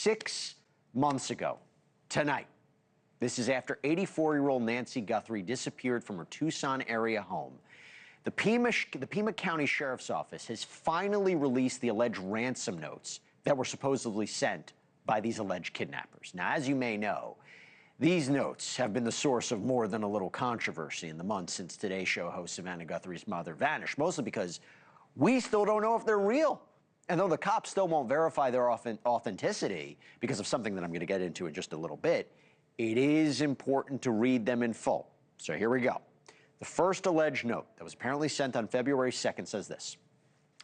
6 months ago, tonight, this is after 84-year-old Nancy Guthrie disappeared from her Tucson area home. The Pima County Sheriff's Office has finally released the alleged ransom notes that were supposedly sent by these alleged kidnappers. Now, as you may know, these notes have been the source of more than a little controversy in the months since Today Show host Savannah Guthrie's mother vanished, mostly because we still don't know if they're real. And though the cops still won't verify their authenticity because of something that I'm going to get into in just a little bit, it is important to read them in full. So here we go. The first alleged note that was apparently sent on February 2nd says this.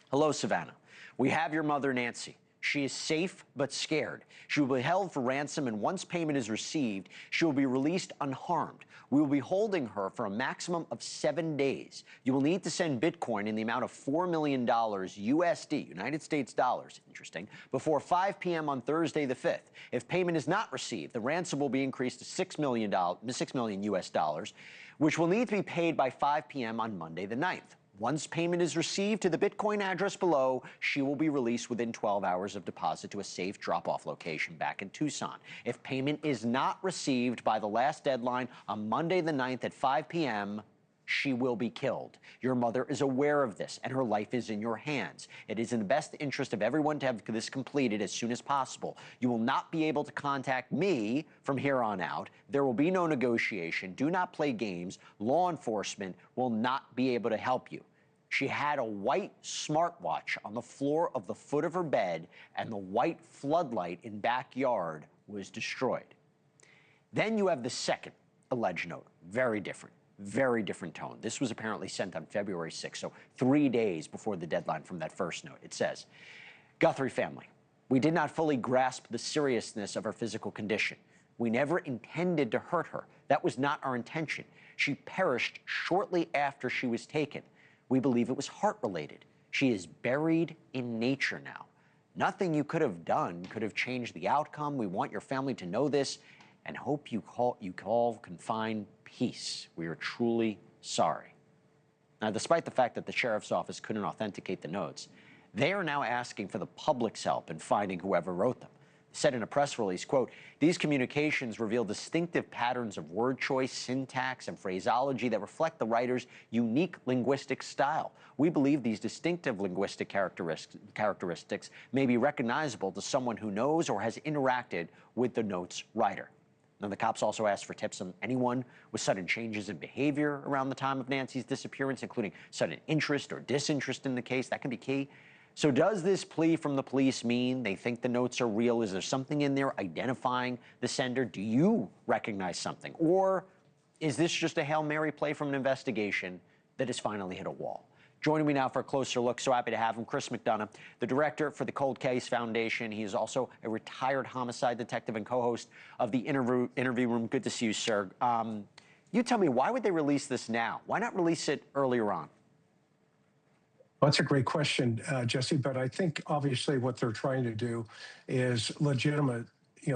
Hello, Savannah. We have your mother, Nancy. She is safe but scared. She will be held for ransom, and once payment is received, she will be released unharmed. We will be holding her for a maximum of 7 days. You will need to send Bitcoin in the amount of $4 million USD, United States dollars, interesting, before 5 p.m. on Thursday the 5th. If payment is not received, the ransom will be increased to $6 million US dollars, which will need to be paid by 5 p.m. on Monday the 9th. Once payment is received to the Bitcoin address below, she will be released within 12 hours of deposit to a safe drop-off location back in Tucson. If payment is not received by the last deadline on Monday the 9th at 5 p.m., she will be killed. Your mother is aware of this, and her life is in your hands. It is in the best interest of everyone to have this completed as soon as possible. You will not be able to contact me from here on out. There will be no negotiation. Do not play games. Law enforcement will not be able to help you. She had a white smartwatch on the floor of the foot of her bed, and the white floodlight in backyard was destroyed. Then you have the second alleged note. Very different tone. This was apparently sent on February 6th, so 3 days before the deadline from that first note. It says, Guthrie family, we did not fully grasp the seriousness of her physical condition. We never intended to hurt her. That was not our intention. She perished shortly after she was taken. We believe it was heart-related. She is buried in nature now. Nothing you could have done could have changed the outcome. We want your family to know this and hope you all can find peace. We are truly sorry. Now, despite the fact that the sheriff's office couldn't authenticate the notes, they are now asking for the public's help in finding whoever wrote them. Said in a press release, quote, these communications reveal distinctive patterns of word choice, syntax, and phraseology that reflect the writer's unique linguistic style. We believe these distinctive linguistic characteristics may be recognizable to someone who knows or has interacted with the note's writer. Now, the cops also asked for tips on anyone with sudden changes in behavior around the time of Nancy's disappearance, including sudden interest or disinterest in the case. That can be key. So does this plea from the police mean they think the notes are real? Is there something in there identifying the sender? Do you recognize something? Or is this just a Hail Mary play from an investigation that has finally hit a wall? Joining me now for a closer look, so happy to have him, Chris McDonough, the director for the Cold Case Foundation. He is also a retired homicide detective and co-host of the Interview Room. Good to see you, sir. You tell me, why would they release this now? Why not release it earlier on? Well, that's a great question, Jesse, but I think obviously what they're trying to do is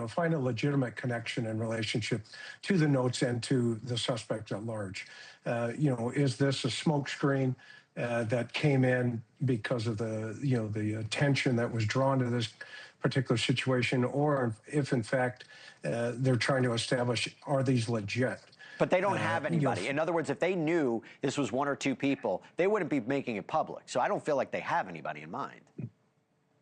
find a legitimate connection and relationship to the notes and to the suspect at large. Is this a smokescreen that came in because of the attention that was drawn to this particular situation, or if in fact they're trying to establish, are these legit? But they don't have anybody. In other words, if they knew this was one or two people, they wouldn't be making it public. So I don't feel like they have anybody in mind.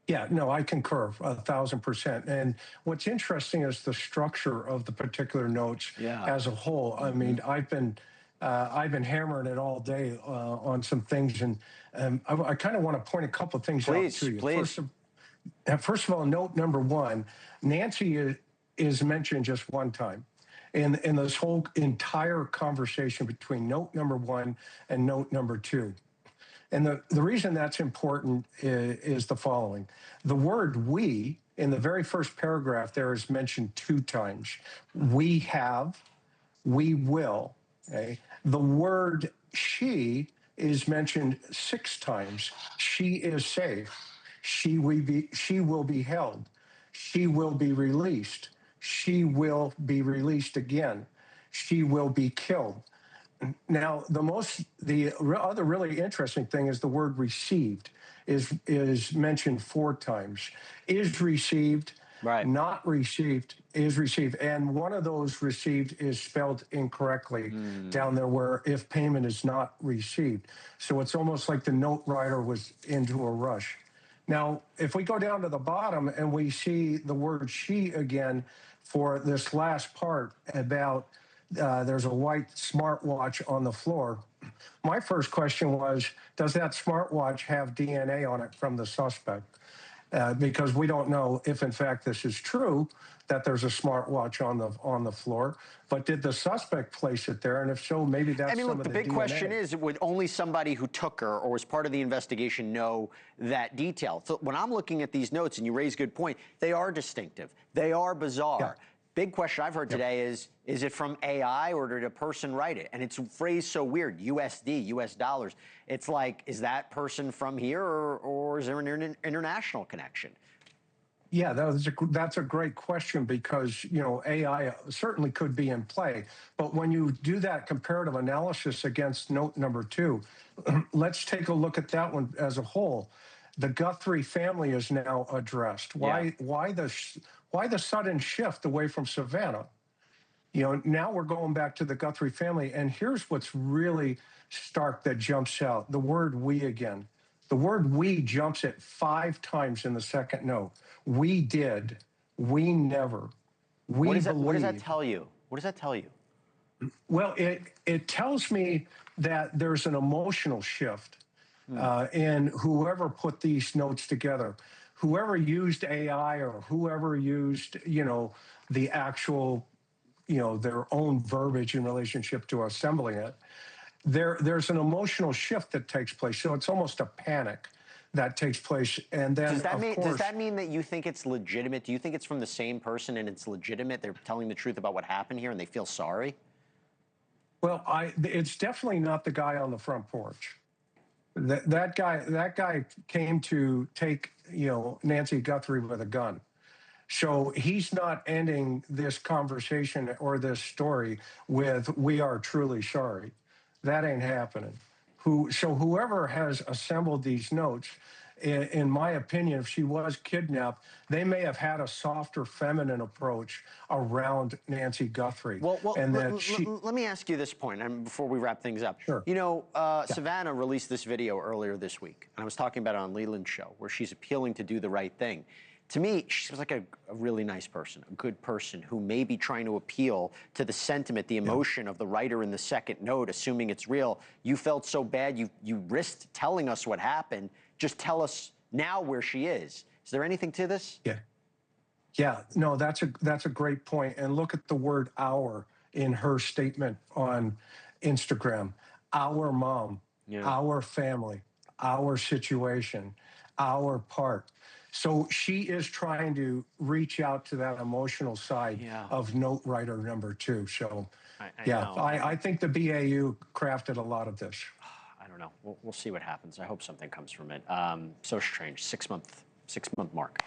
Yeah, no, I concur 1,000%. And what's interesting is the structure of the particular notes as a whole. I mean, I've been hammering it all day on some things, and I kind of want to point a couple of things out to you. Please. First of all, note number one, Nancy is mentioned just one time in this whole entire conversation between note number one and note number two. And the reason that's important is the following. The word we in the very first paragraph there is mentioned 2 times. We have, we will. Okay? The word she is mentioned 6 times. She is safe. She will be held. She will be released. She will be released again. She will be killed. Now, the other really interesting thing is the word received is mentioned 4 times. Is received, Right. Not received is received. And one of those received is spelled incorrectly down there where if payment is not received. So it's almost like the note writer was into a rush. Now, if we go down to the bottom and we see the word she again for this last part about there's a white smartwatch on the floor. My first question was, does that smartwatch have DNA on it from the suspect? Because we don't know if, in fact, this is true that there's a smartwatch on the floor. But did the suspect place it there? And if so, maybe that's some look, of the the big DNA. question is, would only somebody who took her or was part of the investigation know that detail? So when I'm looking at these notes, and you raise a good point, they are distinctive. They are bizarre. Yeah. Big question I've heard today is it from AI or did a person write it? And it's phrased so weird, USD, US dollars. It's like, is that person from here or is there an international connection? Yeah, that's a great question because, you know, AI certainly could be in play. But when you do that comparative analysis against note number 2, let's take a look at that one as a whole. The Guthrie family is now addressed. Why the sudden shift away from Savannah? You know, now we're going back to the Guthrie family. And here's what's really stark that jumps out. The word we again. The word we jumps at 5 times in the second note. We did. We never. We believe. What does that tell you? What does that tell you? Well, it tells me that there's an emotional shift in whoever put these notes together. Whoever used AI or whoever used, you know, the actual, you know, their own verbiage in relationship to assembling it, there's an emotional shift that takes place. So it's almost a panic that takes place. And then, does that mean that you think it's legitimate? Do you think it's from the same person and it's legitimate? They're telling the truth about what happened here and they feel sorry? Well, it's definitely not the guy on the front porch. That guy came to take, you know, Nancy Guthrie with a gun. So he's not ending this conversation or this story with "we are truly sorry." That ain't happening. So whoever has assembled these notes, in my opinion, if she was kidnapped, they may have had a softer, feminine approach around Nancy Guthrie. Well, and let me ask you this point, and before we wrap things up. Sure. You know, Savannah released this video earlier this week, and I was talking about it on Leland's show, where she's appealing to do the right thing. To me, she seems like a really nice person, a good person who may be trying to appeal to the sentiment, the emotion of the writer in the second note, assuming it's real. You felt so bad, you risked telling us what happened. Just tell us now where she is. Is there anything to this? Yeah, no, that's a great point. And look at the word "our" in her statement on Instagram. Our mom, our family, our situation, our part. So she is trying to reach out to that emotional side of note writer number 2. So, I think the BAU crafted a lot of this. I don't know. We'll see what happens. I hope something comes from it. So strange. 6 month mark.